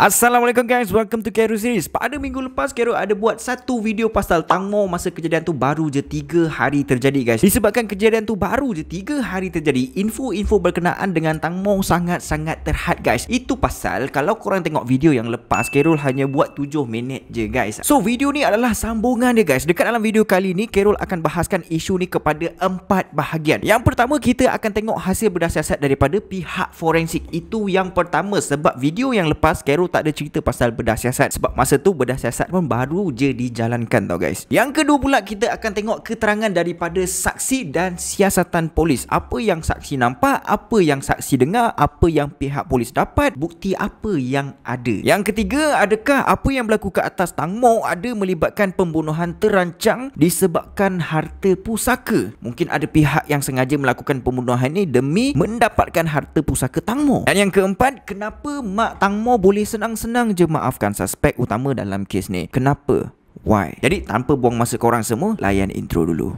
Assalamualaikum guys, welcome to Kero Series. Pada minggu lepas Kero ada buat satu video pasal Tang Mo masa kejadian tu baru je 3 hari terjadi guys. Disebabkan kejadian tu baru je 3 hari terjadi, info-info berkenaan dengan Tang Mo sangat-sangat terhad guys. Itu pasal kalau korang tengok video yang lepas, Kero hanya buat 7 minit je guys. So video ni adalah sambungan dia guys. Dekat dalam video kali ni Kero akan bahaskan isu ni kepada 4 bahagian. Yang pertama, kita akan tengok hasil bedah siasat daripada pihak forensik. Itu yang pertama, sebab video yang lepas Kero tak ada cerita pasal bedah siasat, sebab masa tu bedah siasat pun baru je dijalankan tau guys. Yang kedua pula, kita akan tengok keterangan daripada saksi dan siasatan polis. Apa yang saksi nampak, apa yang saksi dengar, apa yang pihak polis dapat, bukti apa yang ada. Yang ketiga, adakah apa yang berlaku ke atas Tang Mo ada melibatkan pembunuhan terancang disebabkan harta pusaka. Mungkin ada pihak yang sengaja melakukan pembunuhan ni demi mendapatkan harta pusaka Tang Mo. Dan yang keempat, kenapa mak Tang Mo boleh senang-senang je maafkan suspek utama dalam kes ni? Kenapa? Why? Jadi tanpa buang masa korang semua, layan intro dulu.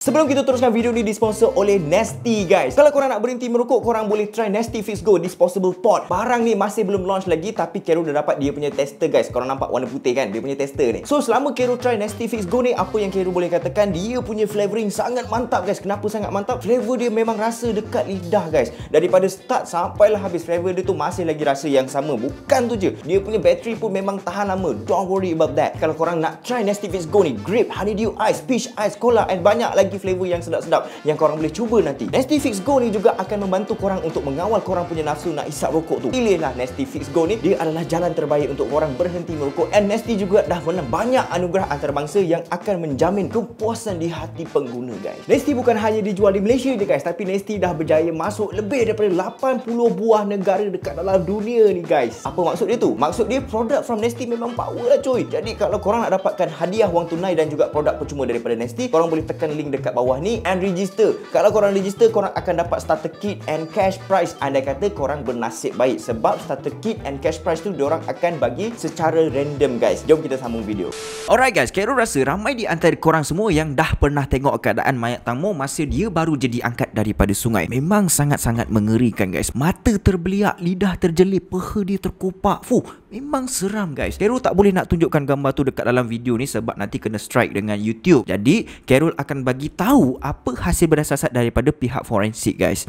Sebelum kita teruskan video ni disponsor oleh Nasty guys. Kalau korang nak berhenti merokok, korang boleh try Nasty Fix Go Disposable Pod. Barang ni masih belum launch lagi, tapi Kero dah dapat dia punya tester guys. Korang nampak warna putih kan? Dia punya tester ni. So selama Kero try Nasty Fix Go ni, apa yang Kero boleh katakan, dia punya flavoring sangat mantap guys. Kenapa sangat mantap? Flavor dia memang rasa dekat lidah guys. Daripada start sampailah habis, flavor dia tu masih lagi rasa yang sama. Bukan tu je, dia punya bateri pun memang tahan lama. Don't worry about that. Kalau korang nak try Nasty Fix Go ni, grape, honeydew ice, peach ice, cola, and banyak lagi flavor yang sedap-sedap yang korang boleh cuba nanti. Nasty Fix Go ni juga akan membantu korang untuk mengawal korang punya nafsu nak isap rokok tu. Pilihlah Nasty Fix Go ni, dia adalah jalan terbaik untuk korang berhenti merokok. And Nasty juga dah menang banyak anugerah antarabangsa yang akan menjamin kepuasan di hati pengguna guys. Nasty bukan hanya dijual di Malaysia je guys, tapi Nasty dah berjaya masuk lebih daripada 80 buah negara dekat dalam dunia ni guys. Apa maksud dia tu? Maksud dia produk from Nasty memang power lah coy. Jadi kalau korang nak dapatkan hadiah wang tunai dan juga produk percuma daripada Nasty, korang boleh tekan link dekat bawah ni and register. Kalau korang register, korang akan dapat starter kit and cash prize. Andai kata korang bernasib baik, sebab starter kit and cash prize tu diorang akan bagi secara random guys. Jom kita sambung video. Alright guys, Kero rasa ramai di antara korang semua yang dah pernah tengok keadaan mayat Tang Mo masa dia baru je diangkat daripada sungai. Memang sangat-sangat mengerikan guys. Mata terbeliak, lidah terjelip, peha dia terkopak. Memang seram guys. Kero tak boleh nak tunjukkan gambar tu dekat dalam video ni sebab nanti kena strike dengan YouTube. Jadi Kero akan bagi tahu apa hasil bedah siasat daripada pihak forensik guys.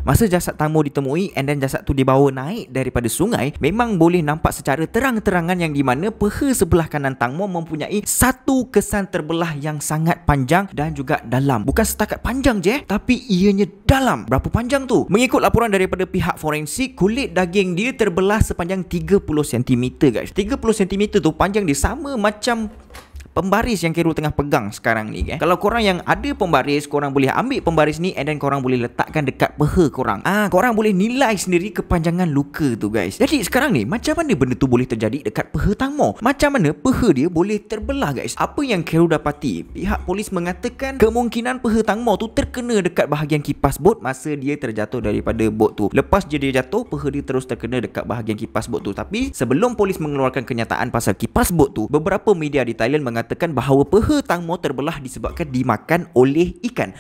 Masa jasad Tang Mo ditemui and then jasad tu dibawa naik daripada sungai, memang boleh nampak secara terang-terangan yang di mana peha sebelah kanan Tang Mo mempunyai satu kesan terbelah yang sangat panjang dan juga dalam. Bukan setakat panjang je, tapi ianya dalam. Berapa panjang tu? Mengikut laporan daripada pihak forensik, kulit daging dia terbelah sepanjang 30 cm guys. 30 cm tu panjang dia sama macam pembaris yang Kero tengah pegang sekarang ni kan. Kalau korang yang ada pembaris, korang boleh ambil pembaris ni and then korang boleh letakkan dekat peha korang. Korang boleh nilai sendiri kepanjangan luka tu guys. Jadi sekarang ni, macam mana benda tu boleh terjadi dekat peha Tang Mo? Macam mana peha dia boleh terbelah guys? Apa yang Kero dapati, pihak polis mengatakan kemungkinan peha Tang Mo tu terkena dekat bahagian kipas bot masa dia terjatuh daripada bot tu. Lepas je dia jatuh, peha dia terus terkena dekat bahagian kipas bot tu. Tapi sebelum polis mengeluarkan kenyataan pasal kipas bot tu, beberapa media di Thailand mengatakan bahawa peha Tang Mo terbelah disebabkan dimakan oleh ikan.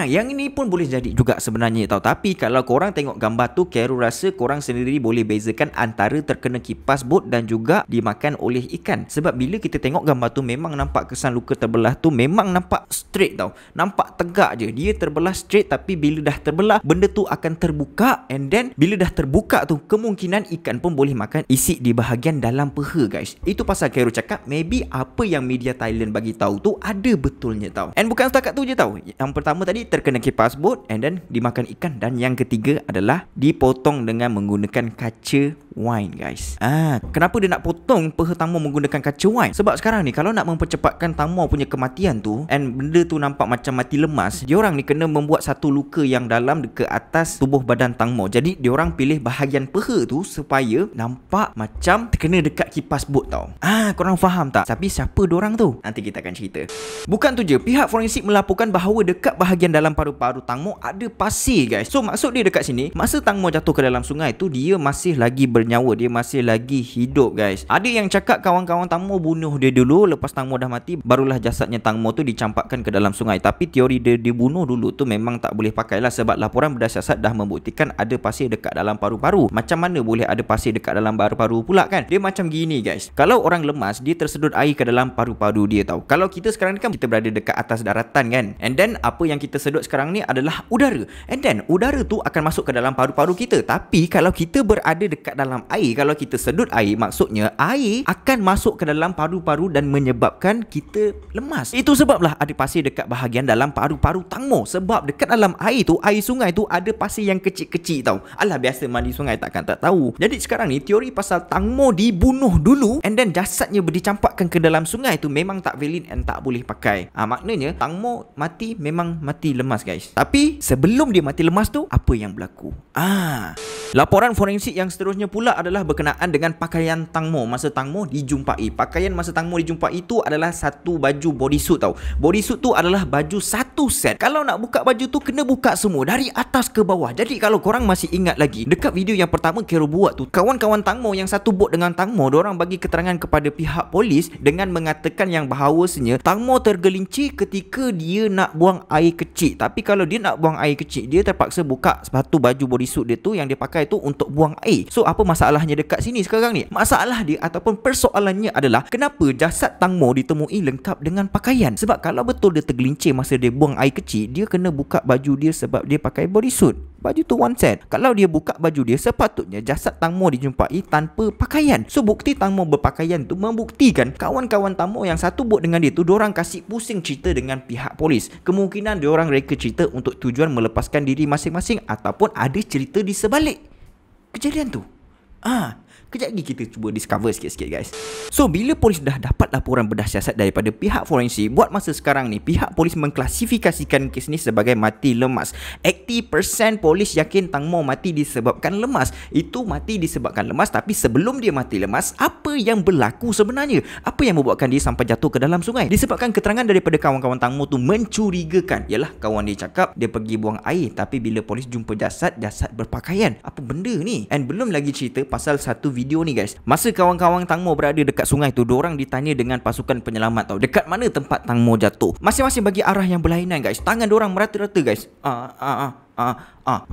Yang ini pun boleh jadi juga sebenarnya tau. Tapi kalau korang tengok gambar tu, Kero rasa korang sendiri boleh bezakan antara terkena kipas bot dan juga dimakan oleh ikan. Sebab bila kita tengok gambar tu, memang nampak kesan luka terbelah tu memang nampak straight tau. Nampak tegak je. Dia terbelah straight, tapi bila dah terbelah, benda tu akan terbuka, and then bila dah terbuka tu, kemungkinan ikan pun boleh makan isi di bahagian dalam peha guys. Itu pasal Kero cakap maybe apa yang media Thailand bagi tahu tu ada betulnya tau. And bukan setakat tu je tau. Yang pertama tadi terkena kipas bot and then dimakan ikan, dan yang ketiga adalah dipotong dengan menggunakan kaca wine guys. Kenapa dia nak potong peha Tang Mo menggunakan kaca wine? Sebab sekarang ni kalau nak mempercepatkan Tang Mo punya kematian tu, and benda tu nampak macam mati lemas, diorang ni kena membuat satu luka yang dalam ke atas tubuh badan Tang Mo. Jadi diorang pilih bahagian peha tu supaya nampak macam terkena dekat kipas bot tau. Korang faham tak? Tapi siapa diorang tu? Nanti kita akan cerita. Bukan tu je, pihak forensik melaporkan bahawa dekat bahagian dalam paru-paru Tang Mo ada pasir guys. So maksud dia dekat sini, masa Tang Mo jatuh ke dalam sungai tu, dia masih lagi bernyawa, dia masih lagi hidup guys. Ada yang cakap kawan-kawan Tang Mo bunuh dia dulu, lepas Tang Mo dah mati barulah jasadnya Tang Mo tu dicampakkan ke dalam sungai. Tapi teori dia dibunuh dulu tu memang tak boleh pakai lah, sebab laporan bedah siasat dah membuktikan ada pasir dekat dalam paru-paru. Macam mana boleh ada pasir dekat dalam paru-paru pula kan? Dia macam gini guys, kalau orang lemas dia tersedut air ke dalam paru-paru dia tau. Kalau kita sekarang ni kan kita berada dekat atas daratan kan, and then apa yang kita sedut sekarang ni adalah udara, and then udara tu akan masuk ke dalam paru-paru kita. Tapi kalau kita berada dekat dalam air, kalau kita sedut air, maksudnya air akan masuk ke dalam paru-paru dan menyebabkan kita lemas. Itu sebablah ada pasir dekat bahagian dalam paru-paru Tang Mo. Sebab dekat dalam air tu, air sungai tu ada pasir yang kecil-kecil tau. Alah, biasa mandi sungai takkan tak tahu. Jadi sekarang ni teori pasal Tang Mo dibunuh dulu and then jasadnya dicampakkan ke dalam sungai tu memang tak valid and tak boleh pakai. Maknanya Tang Mo mati memang mati lemas guys. Tapi sebelum dia mati lemas tu, apa yang berlaku? Laporan forensik yang seterusnya pula adalah berkenaan dengan pakaian Tang Mo masa Tang Mo dijumpai. Pakaian masa Tang Mo dijumpai itu adalah satu baju bodysuit tau. Bodysuit tu adalah baju satu set. Kalau nak buka baju tu kena buka semua dari atas ke bawah. Jadi kalau korang masih ingat lagi, dekat video yang pertama Kero buat tu, kawan-kawan Tang Mo yang satu bot dengan Tang Mo, diorang bagi keterangan kepada pihak polis dengan mengatakan yang bahawasanya Tang Mo tergelincir ketika dia nak buang air kecil. Tapi kalau dia nak buang air kecil, dia terpaksa buka sepatu baju bodysuit dia tu yang dia pakai tu untuk buang air. So apa masalahnya dekat sini sekarang ni? Masalah dia ataupun persoalannya adalah kenapa jasad Tang Mo ditemui lengkap dengan pakaian? Sebab kalau betul dia tergelincir masa dia buang air kecil, dia kena buka baju dia sebab dia pakai bodysuit. Baju tu one set. Kalau dia buka baju dia, sepatutnya jasad Tang Mo dijumpai tanpa pakaian. So bukti Tang Mo berpakaian tu membuktikan kawan-kawan Tang Mo yang satu bot dengan dia tu, diorang kasih pusing cerita dengan pihak polis. Kemungkinan diorang reka cerita untuk tujuan melepaskan diri masing-masing ataupun ada cerita di sebalik kejadian tu. Kejap lagi kita cuba discover sikit-sikit guys. So bila polis dah dapat laporan bedah siasat daripada pihak forensik, buat masa sekarang ni pihak polis mengklasifikasikan kes ni sebagai mati lemas. 80% polis yakin Tang Mo mati disebabkan lemas. Itu mati disebabkan lemas, tapi sebelum dia mati lemas, apa yang berlaku sebenarnya? Apa yang membuatkan dia sampai jatuh ke dalam sungai? Disebabkan keterangan daripada kawan-kawan Tang Mo tu mencurigakan. Yalah, kawan dia cakap dia pergi buang air, tapi bila polis jumpa jasad berpakaian. Apa benda ni? And belum lagi cerita pasal satu video ni guys. Masa kawan-kawan Tang Mo berada dekat sungai tu, diorang ditanya dengan pasukan penyelamat tau, dekat mana tempat Tang Mo jatuh. Masing-masing bagi arah yang berlainan guys. Tangan diorang merata-rata guys.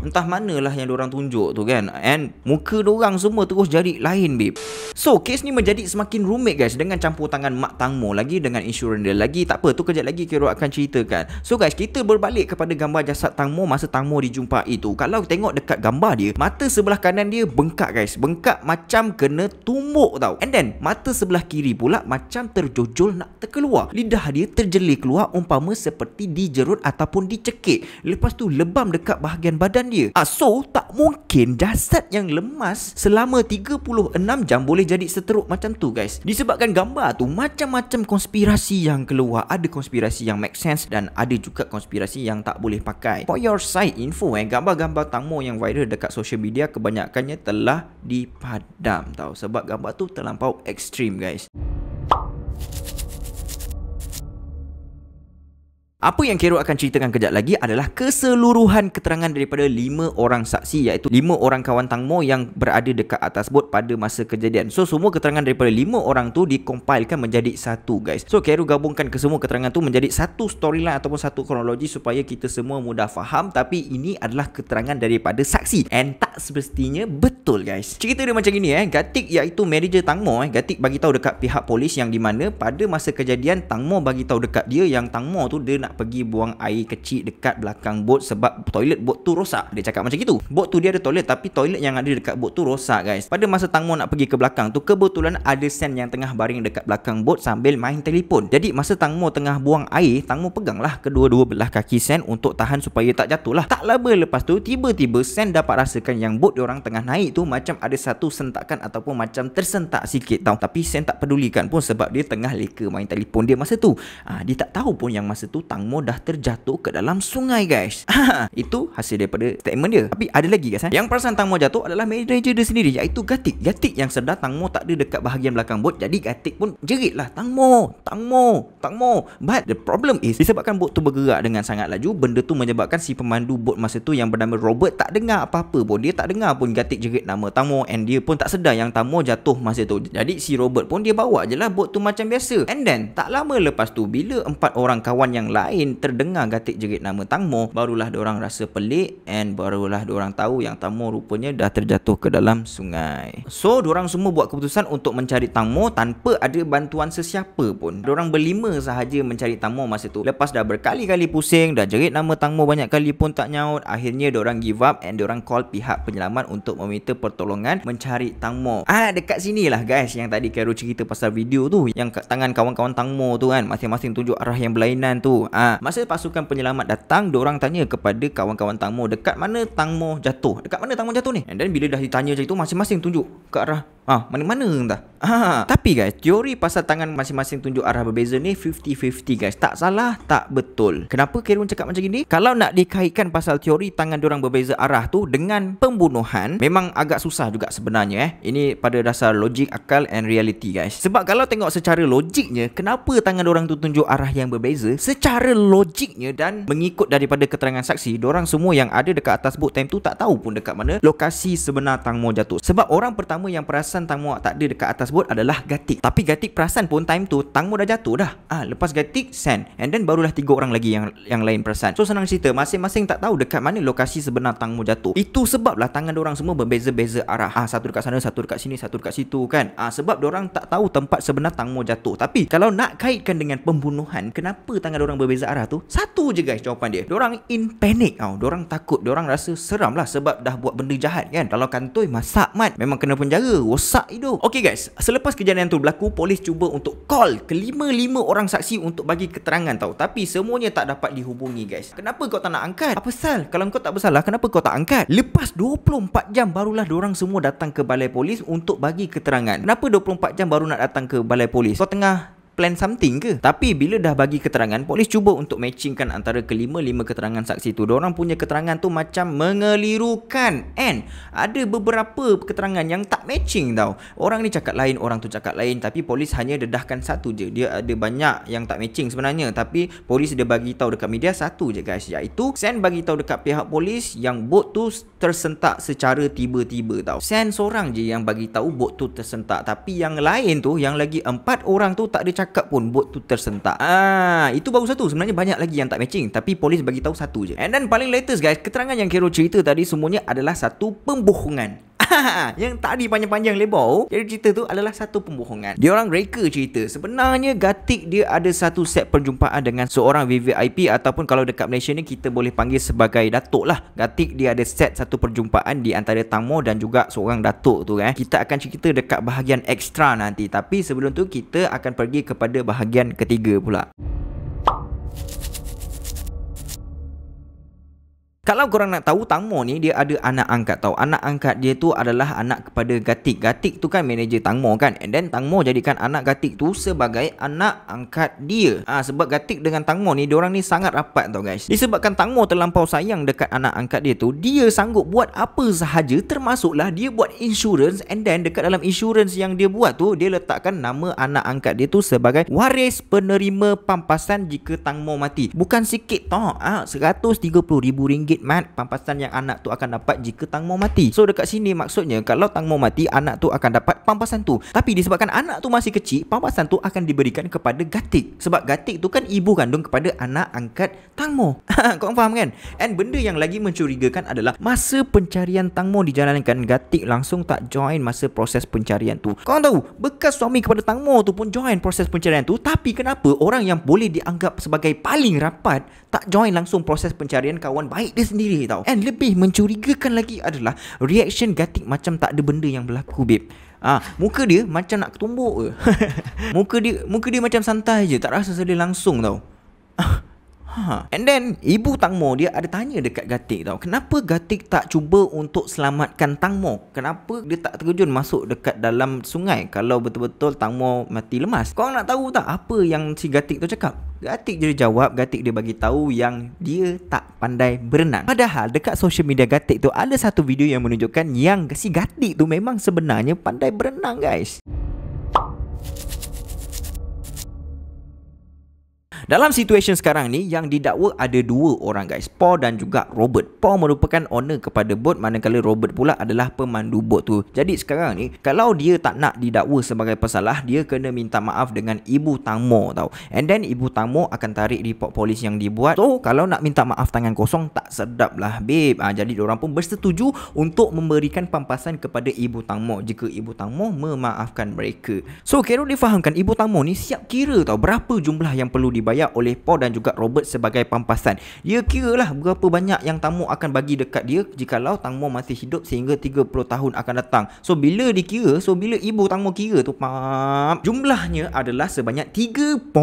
Entah manalah yang diorang tunjuk tu kan. And muka diorang semua terus jadi lain babe. So kes ni menjadi semakin rumit guys, dengan campur tangan mak Tang Mo lagi, dengan insurans dia lagi. Tak apa, tu kejap lagi Kero akan ceritakan. So guys, kita berbalik kepada gambar jasad Tang Mo masa Tang Mo dijumpai itu. Kalau tengok dekat gambar dia, mata sebelah kanan dia bengkak guys. Bengkak macam kena tumbuk tau. And then mata sebelah kiri pula macam terjojol nak terkeluar. Lidah dia terjelir keluar umpama seperti dijerut ataupun dicekik. Lepas tu lebam dekat bahagian badan dia. So tak mungkin jasad yang lemas selama 36 jam boleh jadi seteruk macam tu guys. Disebabkan gambar tu macam-macam konspirasi yang keluar. Ada konspirasi yang make sense dan ada juga konspirasi yang tak boleh pakai. For your side info, gambar-gambar Tang Mo yang viral dekat social media kebanyakannya telah dipadam tau. Sebab gambar tu terlampau ekstrim guys. Apa yang Kero akan ceritakan kejap lagi adalah keseluruhan keterangan daripada 5 orang saksi, iaitu 5 orang kawan Tang Mo yang berada dekat atas bot pada masa kejadian. So semua keterangan daripada 5 orang tu dikompilkan menjadi satu guys. So Kero gabungkan ke semua keterangan tu menjadi satu storyline ataupun satu kronologi supaya kita semua mudah faham. Tapi ini adalah keterangan daripada saksi and tak semestinya betul guys. Cerita dia macam gini Gatik iaitu manager Tang Mo Gatik bagi tahu dekat pihak polis yang di mana pada masa kejadian Tang Mo bagi tahu dekat dia yang Tang Mo tu dia nak nak pergi buang air kecil dekat belakang bot sebab toilet bot tu rosak. Dia cakap macam gitu. Bot tu dia ada toilet tapi toilet yang ada dekat bot tu rosak guys. Pada masa Tang Mo nak pergi ke belakang tu, kebetulan ada Sen yang tengah baring dekat belakang bot sambil main telefon. Jadi masa Tang Mo tengah buang air, Tang Mo peganglah kedua-dua belah kaki Sen untuk tahan supaya tak jatuh lah. Tak lama lepas tu tiba-tiba Sen dapat rasakan yang bot diorang tengah naik tu macam ada satu sentakan ataupun macam tersentak sikit tau. Tapi Sen tak pedulikan pun sebab dia tengah leka main telefon dia masa tu. Dia tak tahu pun yang masa tu Tang Mo dah terjatuh ke dalam sungai guys. Itu hasil daripada statement dia. Tapi ada lagi guys. Yang perasan Tang Mo jatuh adalah manager dia sendiri, iaitu Gatik. Gatik yang sedar Tang Mo tak ada dekat bahagian belakang bot. Jadi Gatik pun jerit lah, Tang Mo, Tang Mo, Tang Mo. But the problem is disebabkan bot tu bergerak dengan sangat laju, benda tu menyebabkan si pemandu bot masa tu yang bernama Robert tak dengar apa-apa pun. Dia tak dengar pun Gatik jerit nama Tang Mo, and dia pun tak sedar yang Tang Mo jatuh masa tu. Jadi si Robert pun dia bawa je lah bot tu macam biasa. And then tak lama lepas tu bila 4 orang kawan yang lain terdengar Gatik jerit nama Tang Mo, barulah diorang rasa pelik, and barulah diorang tahu yang Tang Mo rupanya dah terjatuh ke dalam sungai. So diorang semua buat keputusan untuk mencari Tang Mo tanpa ada bantuan sesiapa pun. Diorang berlima sahaja mencari Tang Mo masa tu. Lepas dah berkali-kali pusing, dah jerit nama Tang Mo banyak kali pun tak nyaut, akhirnya diorang give up and diorang call pihak penyelamat untuk meminta pertolongan mencari Tang Mo. Dekat sini lah guys yang tadi Kero cerita pasal video tu, yang kat tangan kawan-kawan Tang Mo tu kan, masing-masing tunjuk arah yang berlainan tu. Masa pasukan penyelamat datang, diorang tanya kepada kawan-kawan Tang Mo, dekat mana Tang Mo jatuh? Dekat mana Tang Mo jatuh ni? And then bila dah ditanya macam itu, masing-masing tunjuk ke arah mana-mana entah. Tapi guys, teori pasal tangan masing-masing tunjuk arah berbeza ni 50-50 guys. Tak salah, tak betul. Kenapa Kerun cakap macam gini? Kalau nak dikaitkan pasal teori tangan diorang berbeza arah tu dengan pembunuhan, memang agak susah juga sebenarnya Ini pada dasar logik, akal and reality guys. Sebab kalau tengok secara logiknya, kenapa tangan diorang tu tunjuk arah yang berbeza? Secara logiknya dan mengikut daripada keterangan saksi, diorang semua yang ada dekat atas bot time tu tak tahu pun dekat mana lokasi sebenar Tang Mo jatuh. Sebab orang pertama yang perasan Tang Mo tak ada dekat atas bot adalah Gatik. Tapi Gatik perasan pun time tu Tang Mo dah jatuh dah. Lepas Gatik, Sen, and then barulah 3 orang lagi yang lain perasan. So senang cerita, masing-masing tak tahu dekat mana lokasi sebenar Tang Mo jatuh. Itu sebablah tangan diorang semua berbeza-beza arah. Satu dekat sana, satu dekat sini, satu dekat situ kan. Sebab diorang tak tahu tempat sebenar Tang Mo jatuh. Tapi kalau nak kaitkan dengan pembunuhan, kenapa tangan diorang berbeza arah tu? Satu je guys jawapan dia. Diorang in panic diorang takut, diorang rasa seram lah sebab dah buat benda jahat kan. Kalau kantoi masak mat, memang kena penjara, rosak hidup. Okay guys, selepas kejadian tu berlaku, polis cuba untuk call ke 5 orang saksi untuk bagi keterangan tau. Tapi semuanya tak dapat dihubungi guys. Kenapa kau tak nak angkat? Apa sal? Kalau kau tak bersalah, kenapa kau tak angkat? Lepas 24 jam barulah diorang semua datang ke balai polis untuk bagi keterangan. Kenapa 24 jam baru nak datang ke balai polis? Kau tengah plan something ke? Tapi bila dah bagi keterangan, polis cuba untuk matchingkan antara kelima-lima keterangan saksi tu. Diorang punya keterangan tu macam mengelirukan, and ada beberapa keterangan yang tak matching tau. Orang ni cakap lain, orang tu cakap lain, tapi polis hanya dedahkan satu je. Dia ada banyak yang tak matching sebenarnya, tapi polis dia bagi tahu dekat media satu je guys, iaitu Sen bagi tahu dekat pihak polis yang bot tu tersentak secara tiba-tiba tau. Sen seorang je yang bagi tahu bot tu tersentak, tapi yang lain tu, yang lagi 4 orang tu tak ada cakap pun bot tu tersentak. Itu baru satu. Sebenarnya banyak lagi yang tak matching, tapi polis bagi tahu satu je. And then paling latest guys, keterangan yang Kero cerita tadi semuanya adalah satu pembohongan. Yang tadi panjang-panjang lebar, jadi cerita tu adalah satu pembohongan. Dia orang reka cerita. Sebenarnya Gatik dia ada satu set perjumpaan dengan seorang VVIP, ataupun kalau dekat Malaysia ni kita boleh panggil sebagai datuk lah. Gatik dia ada set satu perjumpaan di antara Tang Mo dan juga seorang datuk tu kan. Kita akan cerita dekat bahagian ekstra nanti, tapi sebelum tu kita akan pergi kepada bahagian ketiga pula. Kalau korang nak tahu, Tang Mo ni dia ada anak angkat tau. Anak angkat dia tu adalah anak kepada Gatik. Gatik tu kan manager Tang Mo kan. And then Tang Mo jadikan anak Gatik tu sebagai anak angkat dia. Sebab Gatik dengan Tang Mo ni, diorang ni sangat rapat tau guys. Disebabkan Tang Mo terlampau sayang dekat anak angkat dia tu, dia sanggup buat apa sahaja, termasuklah dia buat insurans. And then dekat dalam insurans yang dia buat tu, dia letakkan nama anak angkat dia tu sebagai waris penerima pampasan jika Tang Mo mati. Bukan sikit tau, RM130,000 valid mat pampasan yang anak tu akan dapat jika Tang Mo mati. So dekat sini maksudnya kalau Tang Mo mati, anak tu akan dapat pampasan tu. Tapi disebabkan anak tu masih kecil, pampasan tu akan diberikan kepada Gatik. Sebab Gatik tu kan ibu kandung kepada anak angkat Tang Mo. Kau faham kan? And benda yang lagi mencurigakan adalah masa pencarian Tang Mo dijalankan, Gatik langsung tak join masa proses pencarian tu. Kau tahu, bekas suami kepada Tang Mo tu pun join proses pencarian tu, tapi kenapa orang yang boleh dianggap sebagai paling rapat tak join langsung proses pencarian kawan baik dia sendiri tau. And lebih mencurigakan lagi adalah reaction Gatik macam tak ada benda yang berlaku, babe. Muka dia macam nak ketumbuk ke. muka dia macam santai je, tak rasa sedih langsung tau. And then ibu Tang Mo dia ada tanya dekat Gatik tau, kenapa Gatik tak cuba untuk selamatkan Tang Mo? Kenapa dia tak terjun masuk dekat dalam sungai kalau betul-betul Tang Mo mati lemas? Kau nak tahu tak apa yang si Gatik tu cakap? Gatik dia jawab, Gatik dia bagi tahu yang dia tak pandai berenang. Padahal dekat social media Gatik tu ada satu video yang menunjukkan yang si Gatik tu memang sebenarnya pandai berenang, guys. Dalam situasi sekarang ni, yang didakwa ada dua orang, guys, Paul dan juga Robert. Paul merupakan owner kepada bot, manakala Robert pula adalah pemandu bot tu. Jadi sekarang ni, kalau dia tak nak didakwa sebagai pesalah, dia kena minta maaf dengan ibu Tang Mo tau. And then ibu Tang Mo akan tarik report polis yang dibuat. So kalau nak minta maaf tangan kosong tak sedap lah, babe. Jadi diorang pun bersetuju untuk memberikan pampasan kepada ibu Tang Mo jika ibu Tang Mo memaafkan mereka. So Carol difahamkan ibu Tang Mo ni siap kira tau berapa jumlah yang perlu dibayar oleh Paul dan juga Robert sebagai pampasan. Dia kira lah berapa banyak yang Tang Mo akan bagi dekat dia jikalau Tang Mo masih hidup sehingga 30 tahun akan datang. So bila dikira, bila ibu Tang Mo kira tu, jumlahnya adalah sebanyak 3.8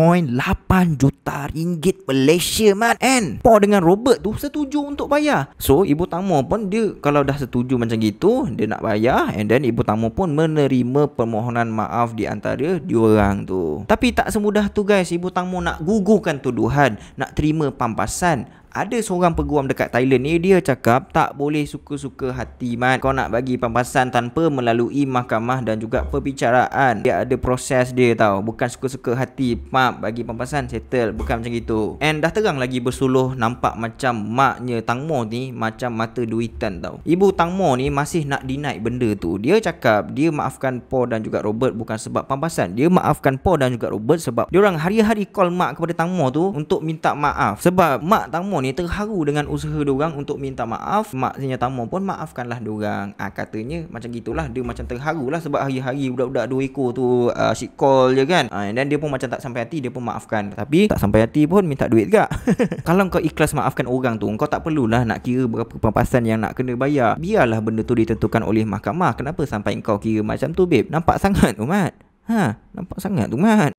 juta ringgit Malaysia, man. And Paul dengan Robert tu setuju untuk bayar. So ibu Tang Mo pun dia kalau dah setuju macam gitu, dia nak bayar. And then ibu Tang Mo pun menerima permohonan maaf di antara diorang tu. Tapi tak semudah tu, guys. Ibu Tang Mo nak gugurkan tuduhan, nak terima pampasan. Ada seorang peguam dekat Thailand ni, dia cakap tak boleh suka-suka hati, mat. Kau nak bagi pampasan tanpa melalui mahkamah dan juga perbicaraan. Dia ada proses dia tau. Bukan suka-suka hati, bagi pampasan, settle. Bukan macam gitu. And dah terang lagi bersuluh, nampak macam maknya Tang Mo ni macam mata duitan tau. Ibu Tang Mo ni masih nak deny benda tu. Dia cakap dia maafkan Paul dan juga Robert bukan sebab pampasan. Dia maafkan Paul dan juga Robert sebab diorang hari-hari call mak kepada Tang Mo tu untuk minta maaf. Sebab mak Tang Mo ni terharu dengan usaha diorang untuk minta maaf. Maknya Tang Mo pun maafkanlah diorang. Katanya macam gitulah. Dia macam terharu lah sebab hari-hari budak-budak 2 ekor tu asyik call je kan. Dan dia pun macam tak sampai hati, dia pun maafkan. Tapi tak sampai hati pun minta duit juga. Kalau kau ikhlas maafkan orang tu, kau tak perlulah nak kira berapa pampasan yang nak kena bayar. Biarlah benda tu ditentukan oleh mahkamah. Kenapa sampai kau kira macam tu, babe? Nampak sangat tu, mat. Nampak sangat tu, mat.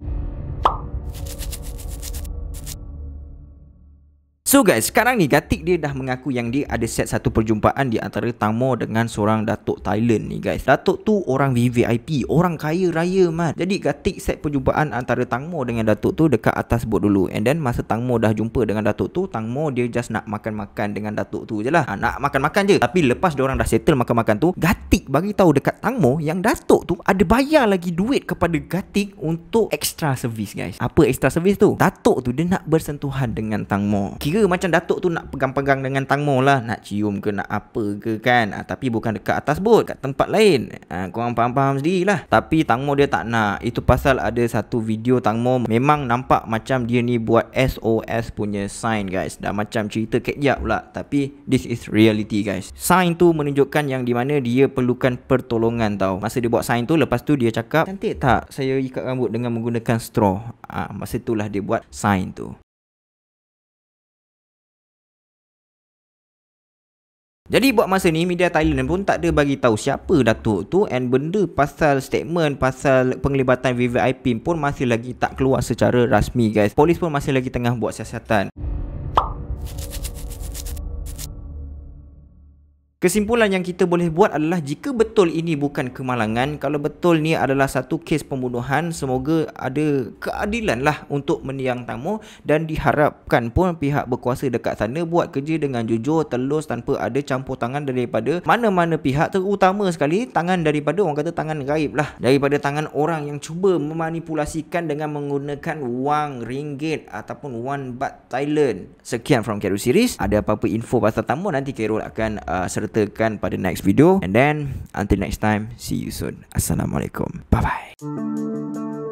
So guys, sekarang ni Gatik dia dah mengaku yang dia ada set satu perjumpaan di antara Tang Mo dengan seorang datuk Thailand ni, guys. Datuk tu orang VVIP, orang kaya raya, man. Jadi Gatik set perjumpaan antara Tang Mo dengan datuk tu dekat atas bot dulu. And then masa Tang Mo dah jumpa dengan datuk tu, Tang Mo dia just nak makan-makan dengan datuk tu je lah. Nak makan-makan je. Tapi lepas diorang dah settle makan-makan tu, Gatik bagi tahu dekat Tang Mo yang datuk tu ada bayar lagi duit kepada Gatik untuk extra service, guys. Apa extra service tu? Datuk tu dia nak bersentuhan dengan Tang Mo. Kira macam datuk tu nak pegang-pegang dengan Tang Mo lah, nak cium ke nak apa ke kan. Tapi bukan dekat atas bot, kat tempat lain. Korang faham-faham sendirilah. Tapi Tang Mo dia tak nak. Itu pasal ada satu video Tang Mo memang nampak macam dia ni buat SOS punya sign, guys. Dah macam cerita kejap pula. Tapi this is reality, guys. Sign tu menunjukkan yang di mana dia perlukan pertolongan tau. Masa dia buat sign tu, lepas tu dia cakap, cantik tak saya ikat rambut dengan menggunakan straw. Masa itulah dia buat sign tu. Jadi buat masa ni media Thailand pun tak ada bagi tahu siapa datuk tu, and benda pasal statement pasal penglibatan VVIP pun masih lagi tak keluar secara rasmi, guys. Polis pun masih lagi tengah buat siasatan. Kesimpulan yang kita boleh buat adalah jika betul ini bukan kemalangan, kalau betul ni adalah satu kes pembunuhan, semoga ada keadilan lah untuk mendiang tamu, dan diharapkan pun pihak berkuasa dekat sana buat kerja dengan jujur, telus, tanpa ada campur tangan daripada mana-mana pihak, terutama sekali tangan daripada orang kata tangan gaib lah, daripada tangan orang yang cuba memanipulasikan dengan menggunakan wang ringgit ataupun wang baht Thailand. Sekian from Carol Series. Ada apa-apa info pasal tamu nanti Carol akan sertakan pada next video. And then until next time, see you soon. Assalamualaikum. Bye bye.